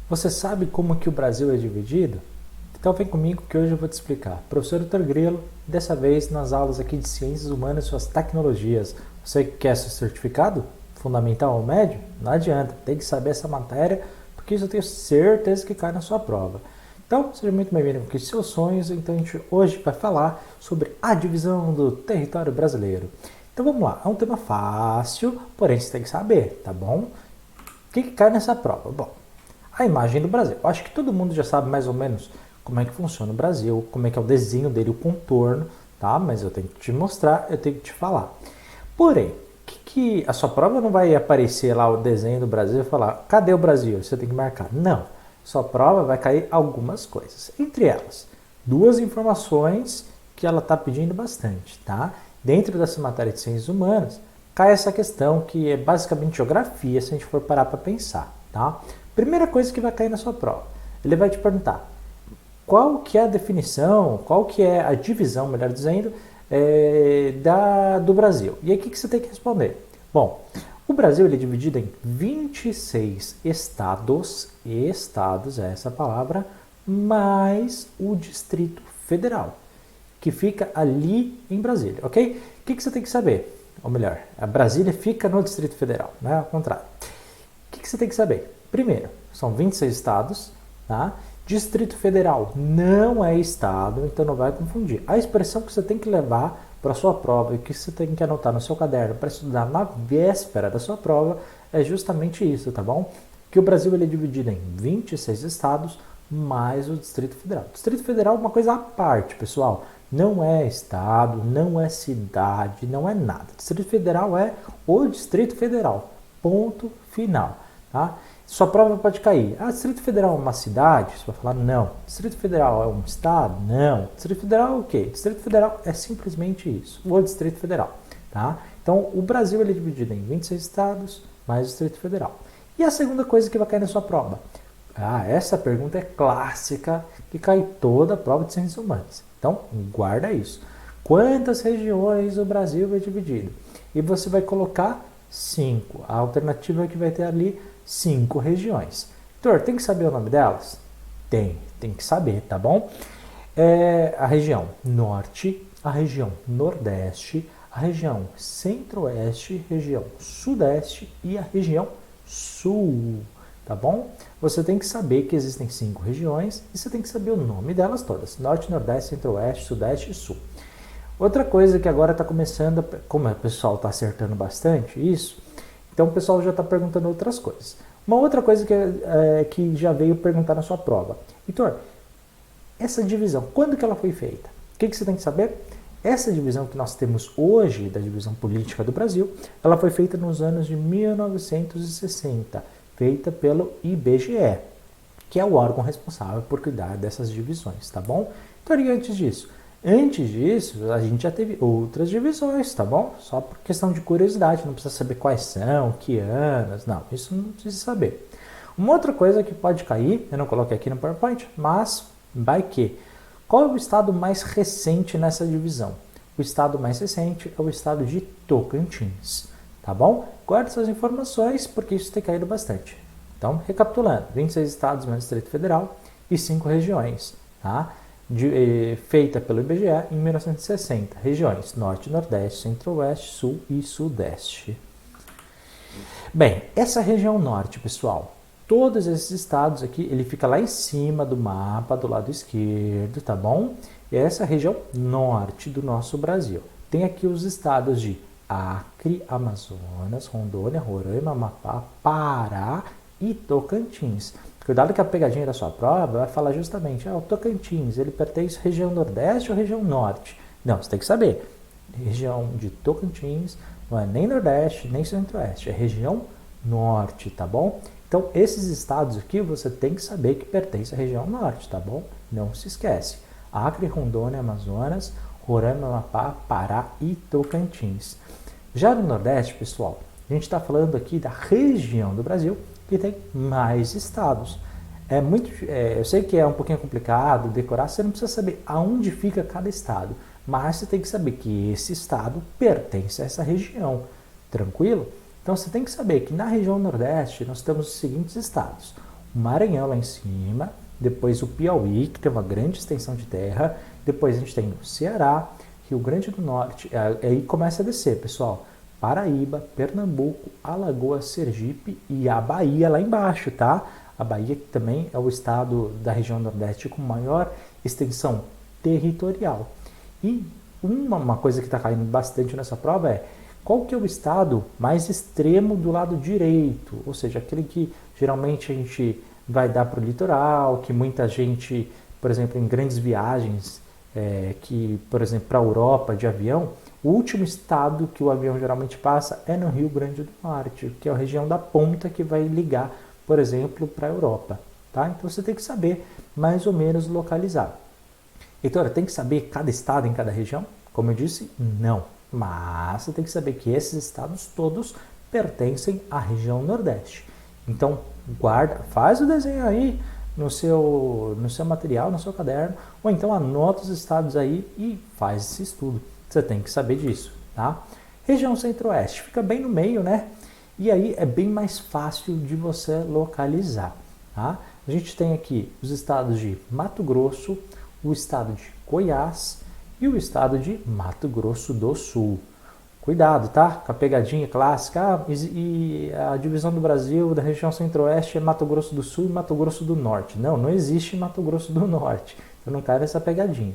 Você sabe como que o Brasil é dividido? Então vem comigo que hoje eu vou te explicar. Professor Dr. Grilo, dessa vez nas aulas aqui de Ciências Humanas e Suas Tecnologias. Você quer seu certificado? Fundamental ou médio? Não adianta, tem que saber essa matéria, porque isso eu tenho certeza que cai na sua prova. Então, seja muito bem-vindo aqui aos seus sonhos. Então, a gente hoje vai falar sobre a divisão do território brasileiro. Então, vamos lá. É um tema fácil, porém você tem que saber, tá bom? O que cai nessa prova? Bom, a imagem do Brasil. Acho que todo mundo já sabe mais ou menos como é que funciona o Brasil, como é que é o desenho dele, o contorno, tá? Mas eu tenho que te mostrar, eu tenho que te falar. Porém, a sua prova não vai aparecer lá o desenho do Brasil e falar, cadê o Brasil? Você tem que marcar. Não. Sua prova vai cair algumas coisas. Entre elas, duas informações que ela está pedindo bastante, tá? Dentro dessa matéria de ciências humanas, cai essa questão que é basicamente geografia, se a gente for parar para pensar, tá? Primeira coisa que vai cair na sua prova, ele vai te perguntar qual que é a definição, qual que é a divisão, melhor dizendo, do Brasil. E aí o que você tem que responder? Bom, o Brasil ele é dividido em 26 estados, estados é essa palavra, mais o Distrito Federal, que fica ali em Brasília, ok? O que você tem que saber? Ou melhor, a Brasília fica no Distrito Federal, não é ao contrário. O que você tem que saber? Primeiro, são 26 estados, tá? Distrito Federal não é estado, então não vai confundir. A expressão que você tem que levar para a sua prova e que você tem que anotar no seu caderno para estudar na véspera da sua prova é justamente isso, tá bom? Que o Brasil ele é dividido em 26 estados mais o Distrito Federal. O Distrito Federal é uma coisa à parte, pessoal. Não é estado, não é cidade, não é nada. O Distrito Federal é o Distrito Federal. Ponto final, tá? Sua prova pode cair. Ah, Distrito Federal é uma cidade? Você vai falar não. Distrito Federal é um estado? Não. Distrito Federal é o quê? Distrito Federal é simplesmente isso, o Distrito Federal, tá? Então, o Brasil ele é dividido em 26 estados mais o Distrito Federal. E a segunda coisa que vai cair na sua prova? Ah, essa pergunta é clássica, que cai toda a prova de ciências humanas. Então, guarda isso. Quantas regiões o Brasil é dividido? E você vai colocar 5. A alternativa é que vai ter ali 5 regiões. Heitor, tem que saber o nome delas? Tem que saber, tá bom? A região norte, a região nordeste, a região centro-oeste, região sudeste e a região sul, tá bom? Você tem que saber que existem 5 regiões e você tem que saber o nome delas todas: norte, nordeste, centro-oeste, sudeste e sul. Outra coisa que agora está começando, como o pessoal está acertando bastante isso, então o pessoal já está perguntando outras coisas. Uma outra coisa que já veio perguntar na sua prova. Heitor, essa divisão, quando que ela foi feita? O que você tem que saber? Essa divisão que nós temos hoje, da divisão política do Brasil, ela foi feita nos anos de 1960, feita pelo IBGE, que é o órgão responsável por cuidar dessas divisões, tá bom? Então, e antes disso? Antes disso, a gente já teve outras divisões, tá bom? Só por questão de curiosidade, não precisa saber quais são, que anos, não, isso não precisa saber. Uma outra coisa que pode cair, eu não coloquei aqui no PowerPoint, mas vai que. Qual é o estado mais recente nessa divisão? O estado mais recente é o estado de Tocantins, tá bom? Guarde essas informações porque isso tem caído bastante. Então, recapitulando, 26 estados mais Distrito Federal e 5 regiões, tá? Feita pelo IBGE em 1960. Regiões Norte, Nordeste, Centro-Oeste, Sul e Sudeste. Bem, essa região Norte, pessoal, todos esses estados aqui, ele fica lá em cima do mapa, do lado esquerdo, tá bom? E essa é a região Norte do nosso Brasil. Tem aqui os estados de Acre, Amazonas, Rondônia, Roraima, Amapá, Pará e Tocantins. Cuidado que a pegadinha da sua prova vai falar justamente, o Tocantins, ele pertence à região Nordeste ou região Norte? Não, você tem que saber. Região de Tocantins não é nem Nordeste, nem Centro-Oeste, é região Norte, tá bom? Então, esses estados aqui você tem que saber que pertencem à região Norte, tá bom? Não se esquece. Acre, Rondônia, Amazonas, Roraima, Amapá, Pará e Tocantins. Já no Nordeste, pessoal, a gente está falando aqui da região do Brasil que tem mais estados. Eu sei que é um pouquinho complicado decorar, você não precisa saber aonde fica cada estado, mas você tem que saber que esse estado pertence a essa região, tranquilo? Então você tem que saber que na região Nordeste nós temos os seguintes estados: o Maranhão lá em cima, depois o Piauí, que tem uma grande extensão de terra, depois a gente tem o Ceará, Rio Grande do Norte, aí começa a descer, pessoal. Paraíba, Pernambuco, Alagoas, Sergipe e a Bahia lá embaixo, tá? A Bahia que também é o estado da região Nordeste com maior extensão territorial. E uma coisa que está caindo bastante nessa prova é qual que é o estado mais extremo do lado direito, ou seja, aquele que geralmente a gente vai dar para o litoral, que muita gente, por exemplo, em grandes viagens, que, por exemplo, para a Europa de avião, o último estado que o avião geralmente passa é no Rio Grande do Norte, que é a região da ponta que vai ligar, por exemplo, para a Europa. Tá? Então você tem que saber mais ou menos localizar. Heitor, tem que saber cada estado em cada região? Como eu disse, não. Mas você tem que saber que esses estados todos pertencem à região Nordeste. Então, guarda, faz o desenho aí no seu material, no seu caderno, ou então anota os estados aí e faz esse estudo. Você tem que saber disso, tá? Região Centro-Oeste, fica bem no meio, né? E aí é bem mais fácil de você localizar, tá? A gente tem aqui os estados de Mato Grosso, o estado de Goiás e o estado de Mato Grosso do Sul. Cuidado, tá? Com a pegadinha clássica. E a divisão do Brasil da região Centro-Oeste é Mato Grosso do Sul e Mato Grosso do Norte. Não, não existe Mato Grosso do Norte. Então não cai nessa pegadinha.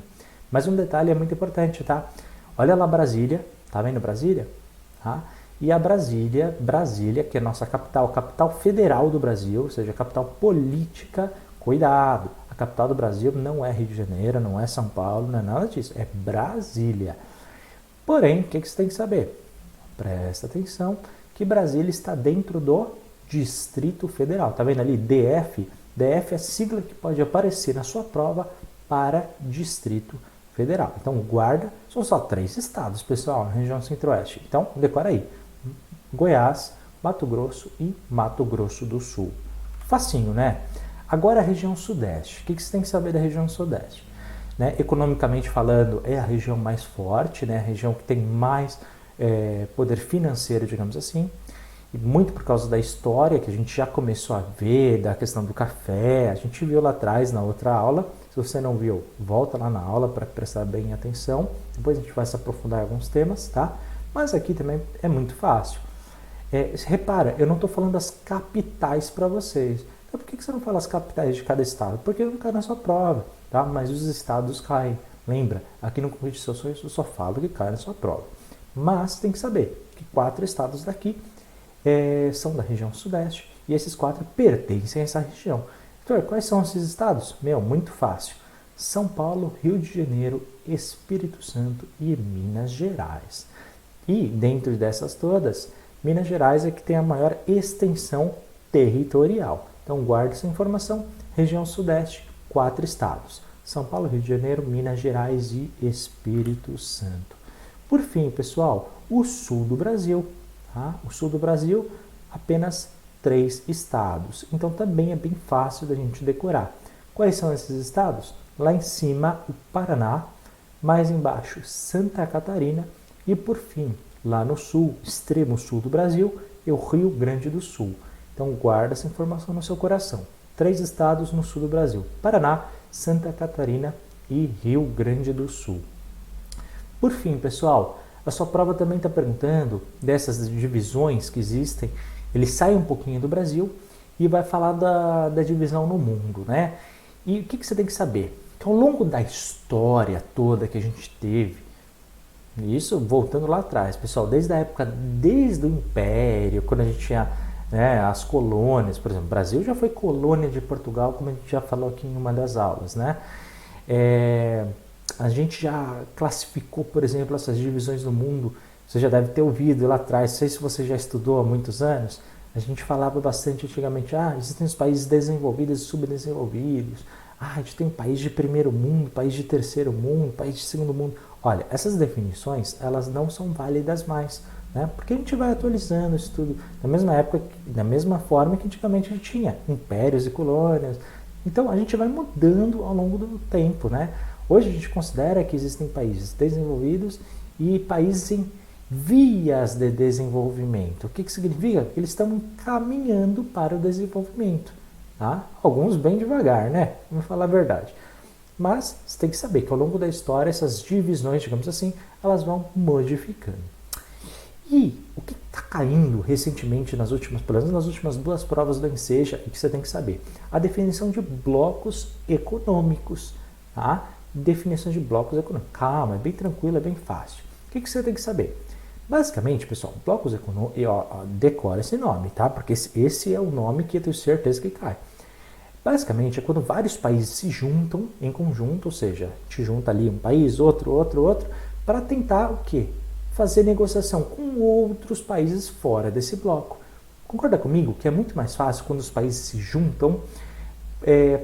Mas um detalhe é muito importante, tá? Olha lá Brasília, tá vendo Brasília? Tá? E a Brasília, que é nossa capital federal do Brasil, ou seja, capital política, cuidado. A capital do Brasil não é Rio de Janeiro, não é São Paulo, não é nada disso, é Brasília. Porém, o que você tem que saber? Presta atenção que Brasília está dentro do Distrito Federal. Tá vendo ali? DF? DF é a sigla que pode aparecer na sua prova para Distrito Federal. Então, guarda, são só 3 estados, pessoal, na região Centro-Oeste. Então, decora aí. Goiás, Mato Grosso e Mato Grosso do Sul. Facinho, né? Agora a região Sudeste. O que você tem que saber da região Sudeste? Né? Economicamente falando, é a região mais forte, né? A região que tem mais poder financeiro, digamos assim. E muito por causa da história que a gente já começou a ver, da questão do café. A gente viu lá atrás na outra aula. Se você não viu, volta lá na aula para prestar bem atenção. Depois a gente vai se aprofundar em alguns temas, tá? Mas aqui também é muito fácil. Repara, eu não estou falando das capitais para vocês. Então por que você não fala as capitais de cada estado? Porque não cai na sua prova, tá? Mas os estados caem. Lembra, aqui no Corrige Seus Sonhos eu só falo que cai na sua prova. Mas tem que saber que 4 estados daqui são da região Sudeste e esses 4 pertencem a essa região. Então, quais são esses estados? Muito fácil. São Paulo, Rio de Janeiro, Espírito Santo e Minas Gerais. E dentro dessas todas, Minas Gerais é que tem a maior extensão territorial. Então guarde essa informação. Região Sudeste, 4 estados. São Paulo, Rio de Janeiro, Minas Gerais e Espírito Santo. Por fim, pessoal, o sul do Brasil. Tá? O sul do Brasil, apenas 3 estados. Então também é bem fácil da gente decorar. Quais são esses estados? Lá em cima, o Paraná. Mais embaixo, Santa Catarina. E por fim, lá no sul, extremo sul do Brasil, é o Rio Grande do Sul. Então guarda essa informação no seu coração. 3 estados no sul do Brasil: Paraná, Santa Catarina e Rio Grande do Sul. Por fim, pessoal, a sua prova também está perguntando dessas divisões que existem. Ele sai um pouquinho do Brasil e vai falar da divisão no mundo, né? E o que você tem que saber? Que ao longo da história toda que a gente teve, isso voltando lá atrás, pessoal, desde o Império, quando a gente tinha as colônias, por exemplo, o Brasil já foi colônia de Portugal, como a gente já falou aqui em uma das aulas, né? A gente já classificou, por exemplo, essas divisões do mundo. Você já deve ter ouvido lá atrás, não sei se você já estudou há muitos anos, a gente falava bastante antigamente, existem os países desenvolvidos e subdesenvolvidos, a gente tem país de primeiro mundo, país de terceiro mundo, país de segundo mundo. Olha, essas definições, elas não são válidas mais, né? Porque a gente vai atualizando isso tudo na mesma época, da mesma forma que antigamente a gente tinha impérios e colônias. Então a gente vai mudando ao longo do tempo, né? Hoje a gente considera que existem países desenvolvidos e países em vias de desenvolvimento. O que significa? Eles estão caminhando para o desenvolvimento. tá? Alguns bem devagar, né? Vamos falar a verdade. Mas você tem que saber que ao longo da história essas divisões, digamos assim, elas vão modificando. E o que está caindo recentemente pelo menos nas últimas duas provas do Enseja, e que você tem que saber? A definição de blocos econômicos, tá? Definição de blocos econômicos. Calma, é bem tranquilo, é bem fácil. O que você tem que saber? Basicamente, pessoal, blocos econômicos, decora esse nome, tá? Porque esse é o nome que eu tenho certeza que cai. Basicamente, é quando vários países se juntam em conjunto, ou seja, te junta ali um país, outro, para tentar o quê? Fazer negociação com outros países fora desse bloco. Concorda comigo que é muito mais fácil quando os países se juntam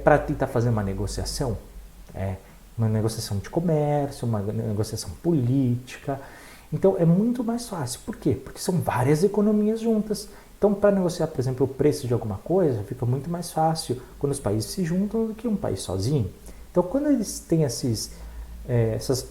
para tentar fazer uma negociação? Uma negociação de comércio, uma negociação política. Então é muito mais fácil. Por quê? Porque são várias economias juntas. Então, para negociar, por exemplo, o preço de alguma coisa, fica muito mais fácil quando os países se juntam do que um país sozinho. Então, quando eles têm essas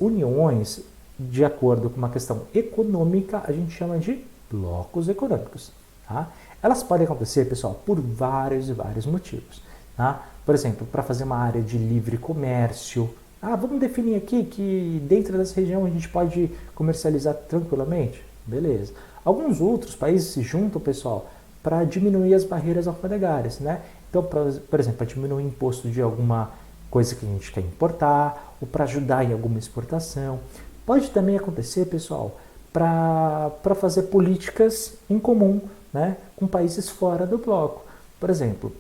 uniões de acordo com uma questão econômica, a gente chama de blocos econômicos. Tá? Elas podem acontecer, pessoal, por vários e vários motivos. Tá? Por exemplo, para fazer uma área de livre comércio. Vamos definir aqui que dentro dessa região a gente pode comercializar tranquilamente? Beleza. Alguns outros países se juntam, pessoal, para diminuir as barreiras alfandegárias, né? Então, por exemplo, para diminuir o imposto de alguma coisa que a gente quer importar, ou para ajudar em alguma exportação. Pode também acontecer, pessoal, para fazer políticas em comum, né, com países fora do bloco. Por exemplo,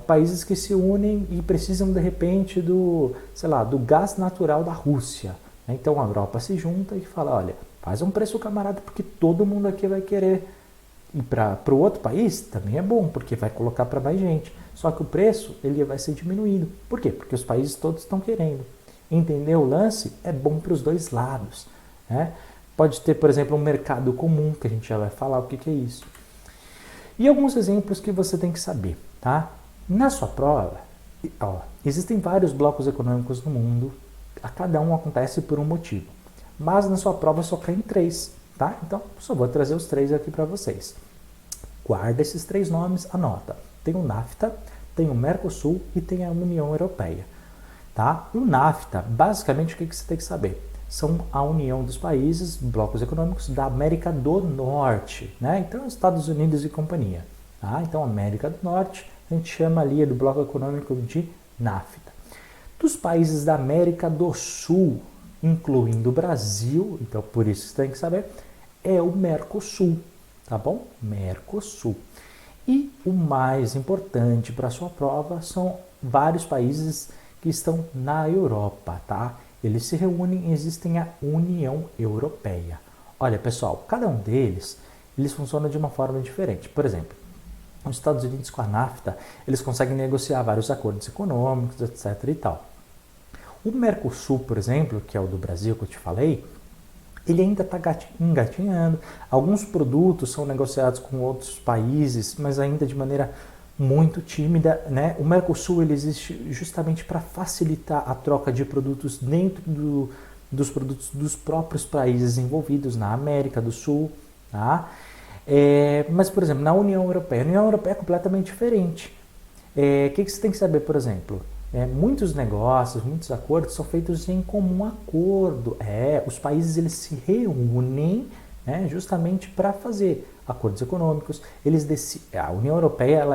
países que se unem e precisam, de repente, do gás natural da Rússia. Então, a Europa se junta e fala, olha, faz um preço camarada, porque todo mundo aqui vai querer. E para o outro país também é bom, porque vai colocar para mais gente. Só que o preço ele vai ser diminuído. Por quê? Porque os países todos estão querendo. Entender o lance é bom para os dois lados. Né? Pode ter, por exemplo, um mercado comum, que a gente já vai falar o que é isso. E alguns exemplos que você tem que saber. Tá? Na sua prova, existem vários blocos econômicos no mundo. A cada um acontece por um motivo. Mas na sua prova só caem 3, tá? Então, só vou trazer os 3 aqui para vocês. Guarda esses 3 nomes, anota. Tem o NAFTA, tem o Mercosul e tem a União Europeia, tá? O NAFTA, basicamente, o que você tem que saber? São a união dos países, blocos econômicos da América do Norte, né? Então, Estados Unidos e companhia, tá? Então, América do Norte, a gente chama ali do bloco econômico de NAFTA. Dos países da América do Sul, incluindo o Brasil, então por isso você tem que saber, é o Mercosul, tá bom? Mercosul. E o mais importante para a sua prova são vários países que estão na Europa, tá? Eles se reúnem e existem a União Europeia. Olha, pessoal, cada um deles, eles funcionam de uma forma diferente. Por exemplo, os Estados Unidos com a NAFTA, eles conseguem negociar vários acordos econômicos, etc. e tal. O Mercosul, por exemplo, que é o do Brasil que eu te falei, ele ainda está engatinhando. Alguns produtos são negociados com outros países, mas ainda de maneira muito tímida, né? O Mercosul ele existe justamente para facilitar a troca de produtos dentro dos produtos dos próprios países envolvidos na América do Sul, tá? Mas, por exemplo, na União Europeia, a União Europeia é completamente diferente. O que você tem que saber, por exemplo? Muitos negócios, muitos acordos são feitos em comum acordo. Os países eles se reúnem, né, justamente para fazer acordos econômicos. A União Europeia,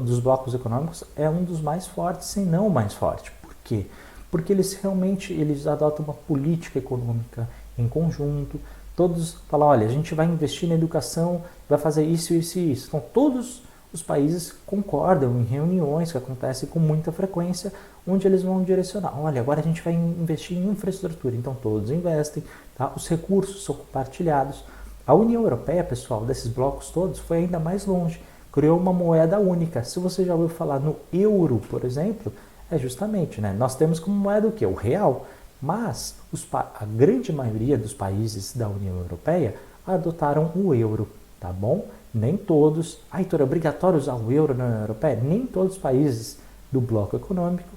dos blocos econômicos, é um dos mais fortes, se não o mais forte. Por quê? Porque eles adotam uma política econômica em conjunto. Todos falam, olha, a gente vai investir na educação, vai fazer isso, isso e isso. Então, todos os países concordam em reuniões que acontecem com muita frequência, onde eles vão direcionar. Olha, agora a gente vai investir em infraestrutura. Então, todos investem, tá? Os recursos são compartilhados. A União Europeia, pessoal, desses blocos todos, foi ainda mais longe. Criou uma moeda única. Se você já ouviu falar no euro, por exemplo, justamente, né? Nós temos como moeda o quê? O real. Mas a grande maioria dos países da União Europeia adotaram o euro, tá bom? Nem todos. Heitor, é obrigatório usar o euro na União Europeia? Nem todos os países do bloco econômico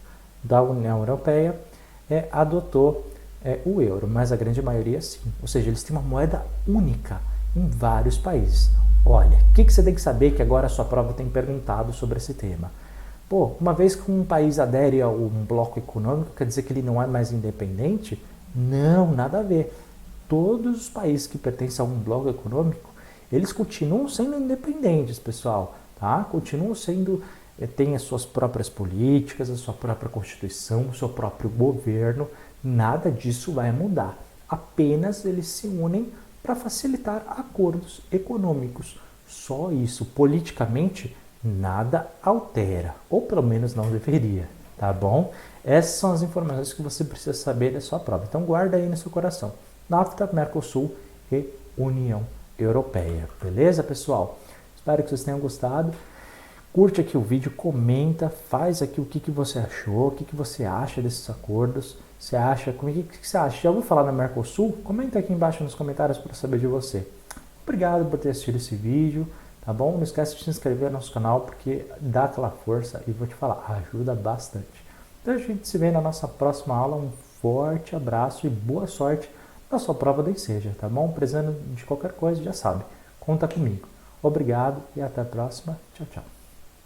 da União Europeia adotou o euro, mas a grande maioria sim. Ou seja, eles têm uma moeda única em vários países. Olha, o que você tem que saber que agora a sua prova tem perguntado sobre esse tema? Pô, uma vez que um país adere a um bloco econômico, quer dizer que ele não é mais independente? Não, nada a ver. Todos os países que pertencem a um bloco econômico, eles continuam sendo independentes, pessoal, tá? Continuam sendo, têm as suas próprias políticas, a sua própria constituição, o seu próprio governo. Nada disso vai mudar. Apenas eles se unem para facilitar acordos econômicos. Só isso. Politicamente, nada altera, ou pelo menos não deveria, tá bom? Essas são as informações que você precisa saber da sua prova. Então guarda aí no seu coração. NAFTA, Mercosul e União Europeia. Beleza, pessoal? Espero que vocês tenham gostado. Curte aqui o vídeo, comenta, faz aqui o que você achou, o que você acha desses acordos. Você acha, o que você acha? Já ouviu falar na Mercosul? Comenta aqui embaixo nos comentários para saber de você. Obrigado por ter assistido esse vídeo, tá bom? Não esquece de se inscrever no nosso canal, porque dá aquela força e vou te falar, ajuda bastante. Então a gente se vê na nossa próxima aula. Um forte abraço e boa sorte na sua prova da Enseja, tá bom? Precisando de qualquer coisa, já sabe, conta comigo. Obrigado e até a próxima. Tchau, tchau.